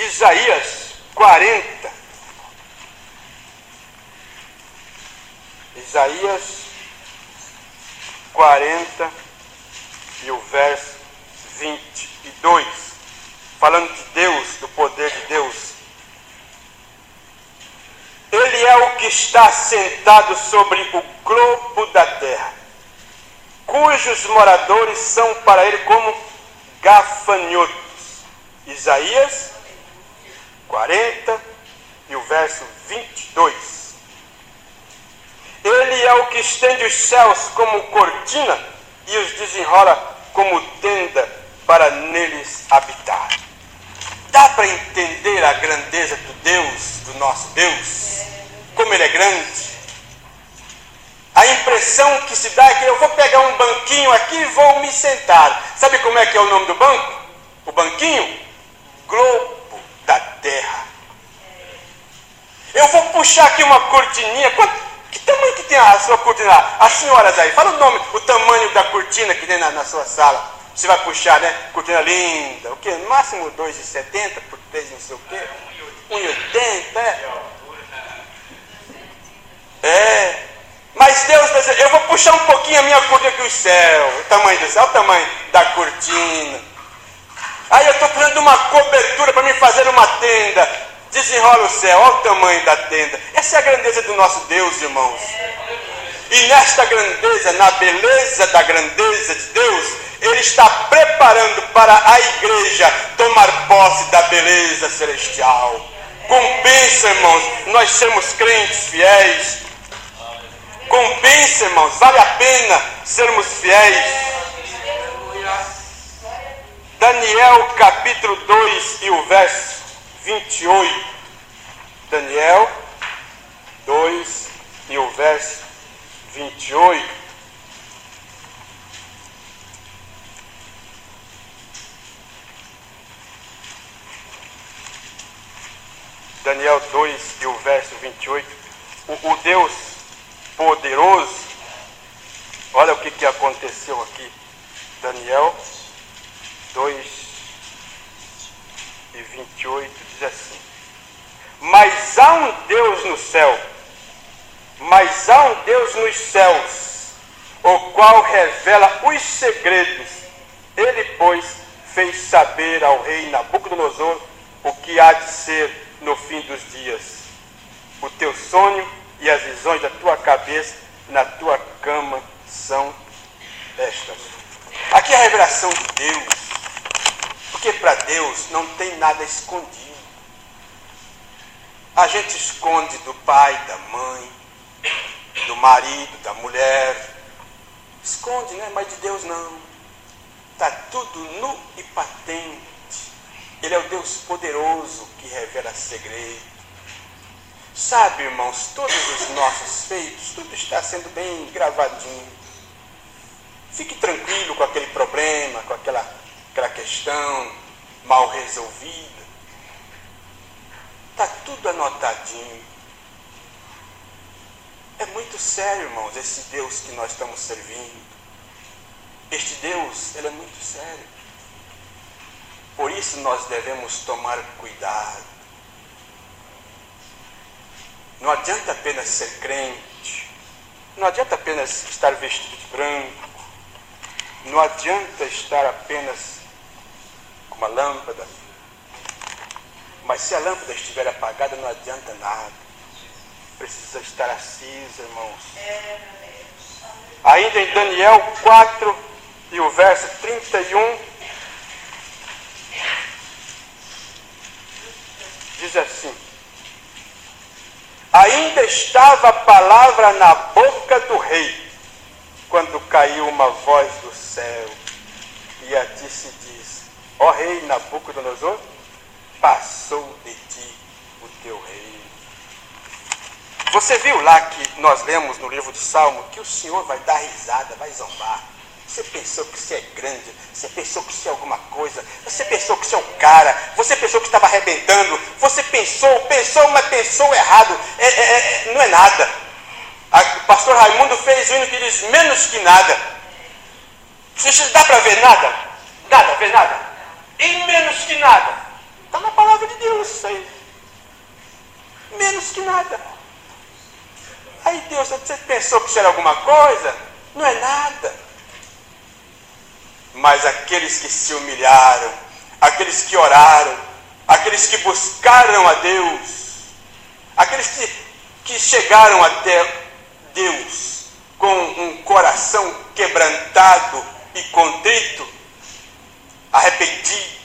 Isaías 40. Isaías 40 e o verso 22. Falando de Deus, do poder de Deus. Ele é o que está sentado sobre o globo da terra, cujos moradores são para ele como gafanhotos. Isaías 40 e o verso 22. Ele é o que estende os céus como cortina e os desenrola como tenda para neles habitar. Dá para entender a grandeza do Deus, do nosso Deus? Como ele é grande? A impressão que se dá é que eu vou pegar um banquinho aqui e vou me sentar. Sabe como é que é o nome do banco? O banquinho? Globo da terra. Eu vou puxar aqui uma cortininha. Que tamanho que tem a sua cortina lá? As senhoras aí, fala o nome, o tamanho da cortina que tem na sua sala. Você vai puxar, né? Cortina linda. O quê? No máximo 2,70 por 3 não sei o quê. 1,80, Mas Deus vai dizer, eu vou puxar um pouquinho a minha cortina aqui, o céu. O tamanho do céu, o tamanho da cortina. Aí eu estou precisando de uma cobertura para me fazer uma tenda. Desenrola o céu, olha o tamanho da tenda. Essa é a grandeza do nosso Deus, irmãos. E nesta grandeza, na beleza da grandeza de Deus, Ele está preparando para a igreja tomar posse da beleza celestial. Compensa, irmãos, nós sermos crentes fiéis. Compensa, irmãos, vale a pena sermos fiéis. Daniel capítulo 2 e o verso 28. Daniel 2 e o verso 28. Daniel 2 e o verso 28. O Deus poderoso, olha o que aconteceu aqui. Daniel 2 e 28 diz assim: mas há um Deus no céu, mas há um Deus nos céus, o qual revela os segredos. Ele, pois, fez saber ao rei Nabucodonosor o que há de ser no fim dos dias. O teu sonho e as visões da tua cabeça na tua cama são estas. Aqui é a revelação de Deus, porque para Deus não tem nada escondido. A gente esconde do pai, da mãe, do marido, da mulher. Esconde, né? Mas de Deus não. Está tudo nu e patente. Ele é o Deus poderoso que revela segredo. Sabe, irmãos, todos os nossos feitos, tudo está sendo bem gravadinho. Fique tranquilo com aquele problema, com aquela questão mal resolvida. Está tudo anotadinho. É muito sério, irmãos, esse Deus que nós estamos servindo. Este Deus, ele é muito sério. Por isso nós devemos tomar cuidado. Não adianta apenas ser crente. Não adianta apenas estar vestido de branco. Não adianta estar apenas com uma lâmpada. Mas se a lâmpada estiver apagada, não adianta nada. Precisa estar acesa, irmãos. Ainda em Daniel 4 e o verso 31, diz assim: ainda estava a palavra na boca do rei, quando caiu uma voz do céu, e a ti se diz: ó rei Nabucodonosor, passou de ti o teu reino. Você viu lá que nós lemos no livro do Salmo que o Senhor vai dar risada, vai zombar. Você pensou que você é grande, você pensou que você é alguma coisa, você pensou que você é um cara, você pensou que estava arrebentando, você pensou, mas pensou errado, não é nada. O pastor Raimundo fez um hino que diz menos que nada. Dá para ver nada? Nada, ver nada. E menos que nada. Está na palavra de Deus isso aí. Menos que nada. Aí Deus, você pensou que isso era alguma coisa? Não é nada. Mas aqueles que se humilharam, aqueles que oraram, aqueles que buscaram a Deus, aqueles que chegaram até Deus com um coração quebrantado e contrito, arrependido,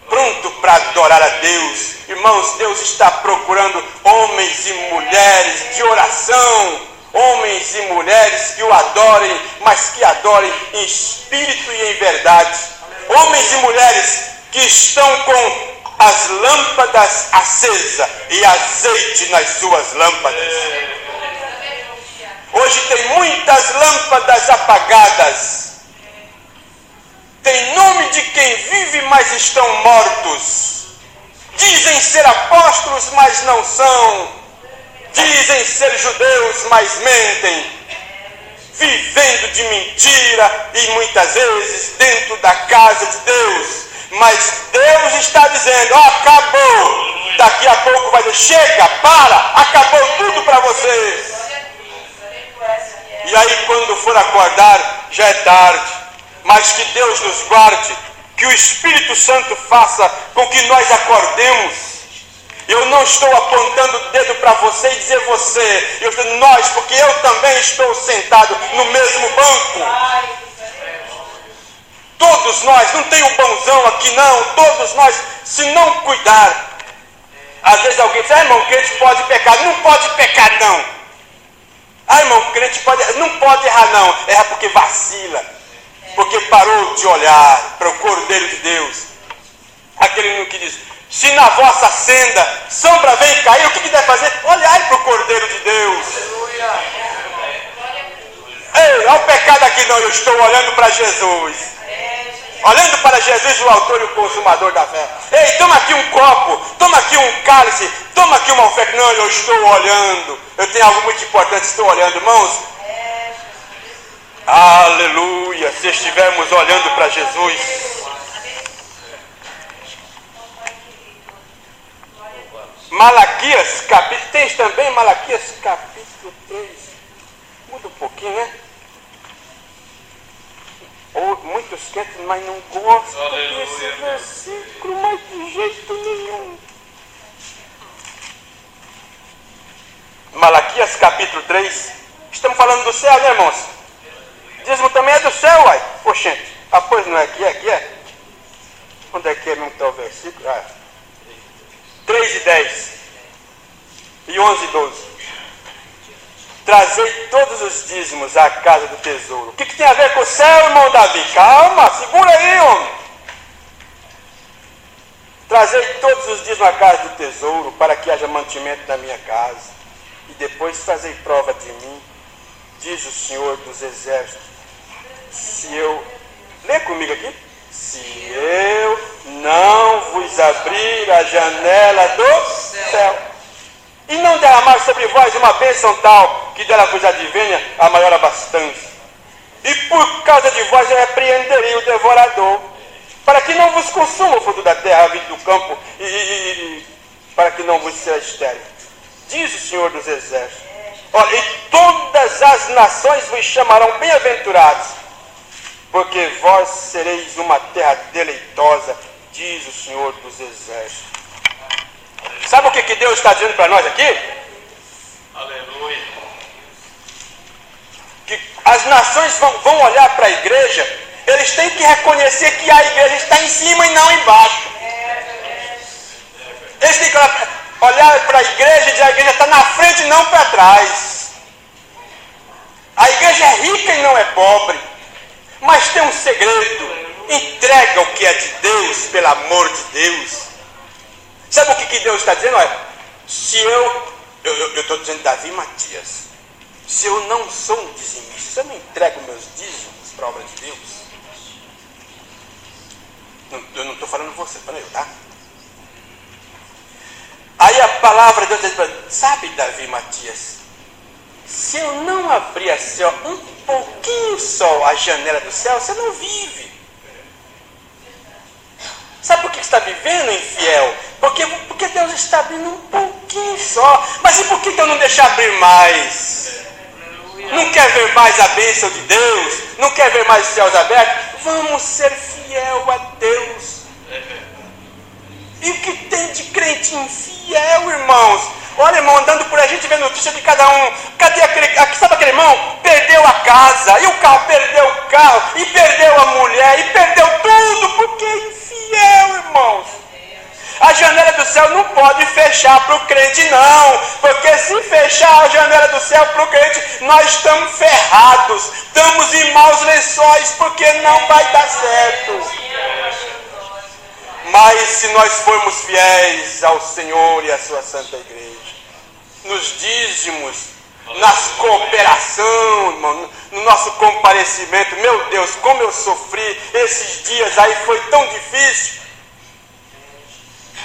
pronto para adorar a Deus. Irmãos, Deus está procurando homens e mulheres de oração, homens e mulheres que o adorem, mas que adorem em espírito e em verdade. Homens e mulheres que estão com as lâmpadas acesas e azeite nas suas lâmpadas. Hoje tem muitas lâmpadas apagadas. Tem nome de quem vive, mas estão mortos. Dizem ser apóstolos, mas não são. Dizem ser judeus, mas mentem. Vivendo de mentira e muitas vezes dentro da casa de Deus. Mas Deus está dizendo, acabou. Daqui a pouco vai dizer, chega, para, acabou tudo para vocês. E aí quando for acordar, já é tarde. Mas que Deus nos guarde, que o Espírito Santo faça com que nós acordemos. Eu não estou apontando o dedo para você e dizer você, eu estou nós, porque eu também estou sentado no mesmo banco. Todos nós, não tem um bonzão aqui não, todos nós, se não cuidar. Às vezes alguém diz, irmão, crente pode pecar. Não pode pecar não. Irmão, crente não pode errar não. Erra porque vacila. Porque parou de olhar para o Cordeiro de Deus. Aquele que diz, se na vossa senda sombra vem cair, o que deve fazer? Olhai para o Cordeiro de Deus. Ei, olha o pecado aqui não, eu estou olhando para Jesus. Olhando para Jesus, o autor e o consumador da fé. Ei, toma aqui um copo, toma aqui um cálice, toma aqui uma oferta. Não, eu estou olhando. Eu tenho algo muito importante, estou olhando, irmãos. Aleluia, se estivermos olhando para Jesus. Malaquias, capítulo, tem também Malaquias capítulo 3. Muda um pouquinho, né? Muitos crentes, mas não gostam desse versículo, mas de jeito nenhum. Malaquias capítulo 3. Estamos falando do céu, né, irmãos? Dízimo também é do céu, uai. Poxa, pois não é aqui, aqui é? Onde é que é mesmo que está o versículo? 3 e 10. E 11 e 12. Trazei todos os dízimos à casa do tesouro. O que tem a ver com o céu, irmão Davi? Calma, segura aí, homem. Trazei todos os dízimos à casa do tesouro, para que haja mantimento na minha casa. E depois trazei prova de mim, diz o Senhor dos Exércitos. Se eu... Lê comigo aqui. Se eu não vos abrir a janela do céu, e não derramar sobre vós uma bênção tal, que dela vos advenha a maior abastança. E por causa de vós eu repreenderei o devorador, para que não vos consuma o fruto da terra, a vida do campo, e para que não vos seja estéril. Diz o Senhor dos Exércitos. Olha, e todas as nações vos chamarão bem-aventurados, porque vós sereis uma terra deleitosa, diz o Senhor dos Exércitos. Sabe o que Deus está dizendo para nós aqui? Aleluia. Que as nações vão olhar para a igreja, eles têm que reconhecer que a igreja está em cima e não embaixo. Eles têm que olhar para a igreja e dizer, a igreja está na frente e não para trás. A igreja é rica e não é pobre. Mas tem um segredo. Entrega o que é de Deus, pelo amor de Deus. Sabe o que Deus está dizendo? Olha, se eu estou dizendo Davi Matias, se eu não sou um dizimista, se eu não entrego meus dízimos para a obra de Deus, eu não estou falando você, estou falando eu, tá? Aí a palavra de Deus diz para mim, sabe Davi Matias, se eu não abrir assim, ó, um pouquinho só a janela do céu, você não vive. Sabe por que você está vivendo infiel? Porque Deus está abrindo um pouquinho só. Mas e por que Deus não deixa abrir mais? Não quer ver mais a bênção de Deus? Não quer ver mais os céus abertos? Vamos ser fiel a Deus. E o que tem de crente infiel, irmãos? Olha, irmão, andando por aí, a gente vê notícia de cada um. Cadê sabe aquele irmão? Perdeu a casa, e o carro, perdeu o carro, e perdeu a mulher, e perdeu tudo, porque é infiel, irmãos. A janela do céu não pode fechar para o crente, não. Porque se fechar a janela do céu para o crente, nós estamos ferrados. Estamos em maus lençóis, porque não vai dar certo. Mas se nós formos fiéis ao Senhor e à sua Santa Igreja, nos dízimos, nas cooperação, irmão, no nosso comparecimento, meu Deus, como eu sofri esses dias aí, foi tão difícil.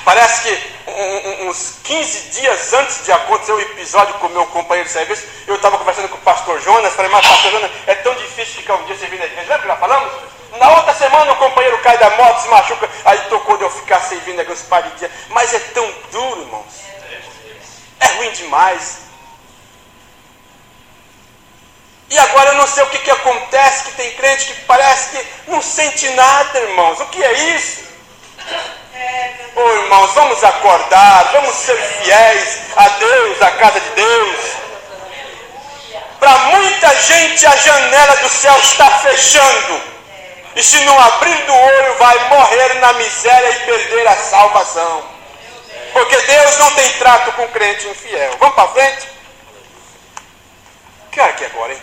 Parece que uns 15 dias antes de acontecer o episódio com o meu companheiro de serviço, eu estava conversando com o pastor Jonas, falei, mas pastor Jonas, é tão difícil ficar um dia sem vir na igreja, lembra que nós falamos? Na outra semana o companheiro cai da moto, se machuca, aí tocou de eu ficar sem vir na igreja uns par de dias. Mas é tão duro, irmãos. É ruim demais. E agora eu não sei o que acontece, que tem crente que parece que não sente nada, irmãos. O que é isso? Ô irmãos, vamos acordar, vamos ser fiéis a Deus, à casa de Deus. Para muita gente a janela do céu está fechando. E se não abrir do olho, vai morrer na miséria e perder a salvação. Porque Deus não tem trato com crente infiel. Vamos para frente? Que hora que é agora, hein?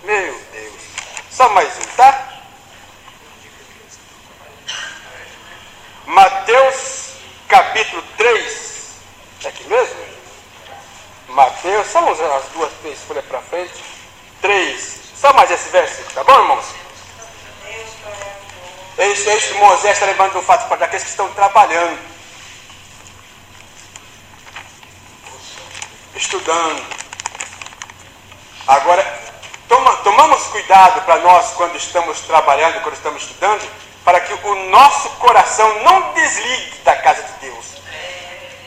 Meu Deus. Só mais um, tá? Mateus capítulo 3. É aqui mesmo? Mateus, só as 2, 3 folhas para frente. 3. Só mais esse versículo, tá bom, irmãos? É isso que Moisés está lembrando um fato para aqueles que estão trabalhando, estudando. Agora, tomamos cuidado para nós quando estamos trabalhando, quando estamos estudando, para que o nosso coração não desligue da casa de Deus.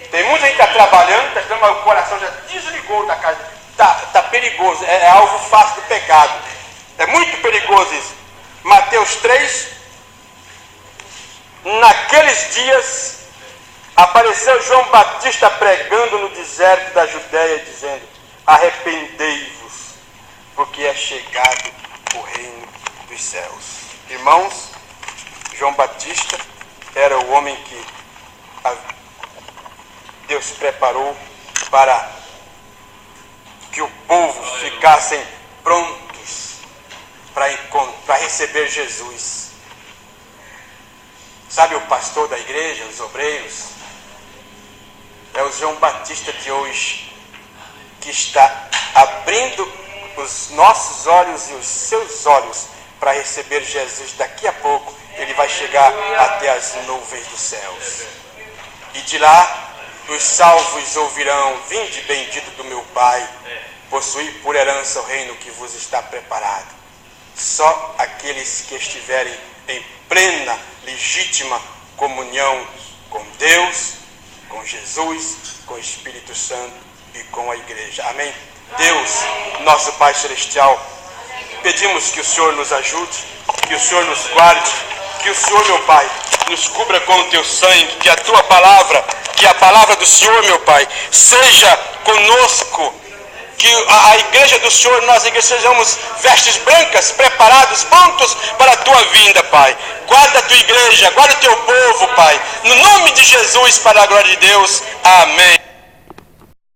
Tem muita gente que está trabalhando, está estudando, mas o coração já desligou da casa de Deus. Está perigoso, é alvo fácil do pecado. É muito perigoso isso. Mateus 3. Naqueles dias apareceu João Batista pregando no deserto da Judéia, dizendo: arrependei-vos, porque é chegado o reino dos céus. Irmãos, João Batista era o homem que Deus preparou para que o povo ficassem prontos para receber Jesus. Sabe o pastor da igreja, os obreiros? É o João Batista de hoje, que está abrindo os nossos olhos e os seus olhos para receber Jesus. Daqui a pouco ele vai chegar até as nuvens dos céus. E de lá os salvos ouvirão: vinde bendito do meu Pai, possuí por herança o reino que vos está preparado. Só aqueles que estiverem em plena, legítima comunhão com Deus, com Jesus, com o Espírito Santo e com a igreja. Amém? Deus, nosso Pai Celestial, pedimos que o Senhor nos ajude, que o Senhor nos guarde, que o Senhor, meu Pai, nos cubra com o teu sangue, que a tua palavra, que a palavra do Senhor, meu Pai, seja conosco, que a igreja do Senhor, nós igrejas, sejamos vestes brancas, preparados, prontos para a tua vinda, Pai. Guarda a tua igreja, guarda o teu povo, Pai, no nome de Jesus, para a glória de Deus. Amém.